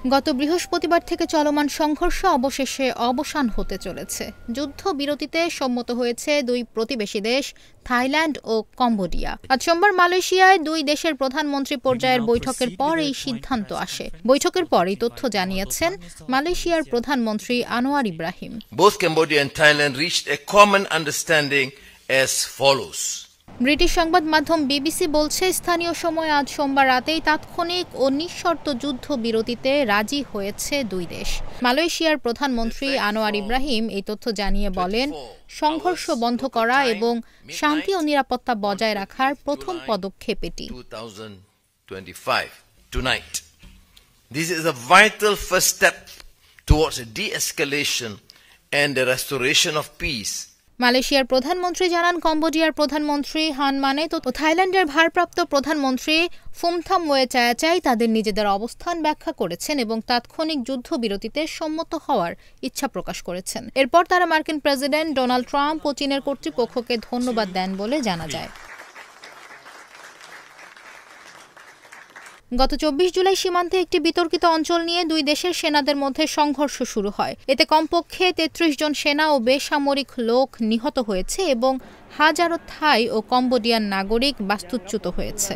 গত বৃহস্পতিবার থেকে চলমান সংঘর্ষ অবশেষে অবসান হতে চলেছে। যুদ্ধবিরতিতে সম্মত হয়েছে দুই প্রতিবেশী দেশ থাইল্যান্ড ও কম্বোডিয়া। আজ সোমবার মালয়েশিয়ায় দুই দেশের প্রধানমন্ত্রী পর্যায়ের বৈঠকের পর এই সিদ্ধান্ত আসে। বৈঠকের পর এই তথ্য জানিয়েছেন মালয়েশিয়ার প্রধানমন্ত্রী Anwar Ibrahim. Both Cambodia and Thailand reached a common understanding as follows. British সংবাদ মাধ্যম বিবিসি বলছে, স্থানীয় সময় আজ সোমবার রাতেই তাৎক্ষণিক ও নিঃশর্ত যুদ্ধবিরতিতে রাজি হয়েছে দুই দেশ। মালয়েশিয়ার প্রধানমন্ত্রী আনোয়ার ইব্রাহিম এই তথ্য জানিয়ে বলেন, সংঘর্ষ বন্ধ করা এবং শান্তি ও নিরাপত্তা বজায় রাখার প্রথম পদক্ষেপ এটি। This is a vital first step towards a de-escalation and the restoration of peace. মালয়েশিয়ার প্রধানমন্ত্রী জানান, কম্বোডিয়ার প্রধানমন্ত্রী হান মানেত ও থাইল্যান্ডের ভারপ্রাপ্ত প্রধানমন্ত্রী ফুমথামওয়ে চায়াচাই তাদের নিজেদের অবস্থান ব্যাখ্যা করেছেন এবং তাৎক্ষণিক যুদ্ধবিরতিতে সম্মত হওয়ার ইচ্ছা প্রকাশ করেছেন। এরপর তারা মার্কিন প্রেসিডেন্ট ডোনাল্ড ট্রাম্প ও চীনের কর্তৃপক্ষকে ধন্যবাদ দেন বলে জানা যায়। গত 24 জুলাই সীমান্তে একটি বিতর্কিত অঞ্চল নিয়ে দুই দেশের সেনাদের মধ্যে সংঘর্ষ শুরু হয়। এতে কমপক্ষে 33 জন সেনা ও বেসামরিক লোক নিহত হয়েছে এবং হাজারো থাই ও কম্বোডিয়ান নাগরিক বাস্তুচ্যুত হয়েছে।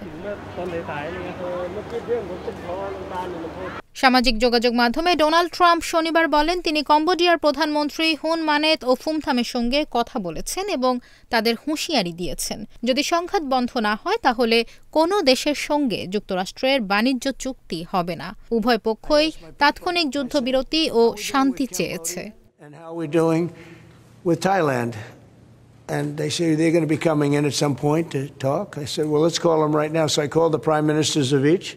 সামাজিক যোগাযোগ মাধ্যমে ডোনাল্ড ট্রাম্প শনিবার বলেন, তিনি কম্বোডিয়ার প্রধানমন্ত্রী হুন মানেত ও ফুমথামের সঙ্গে কথা বলেছেন এবং তাদের হুঁশিয়ারি দিয়েছেন, যদি সংঘাত বন্ধ না হয় তাহলে কোনো দেশের সঙ্গে যুক্তরাষ্ট্রের বাণিজ্য চুক্তি হবে না। উভয় পক্ষই তাৎক্ষণিক যুদ্ধবিরতি ও শান্তি চেয়েছে। And they say they're going to be coming in at some point to talk. I said, well, let's call them right now. So I called the prime ministers of each.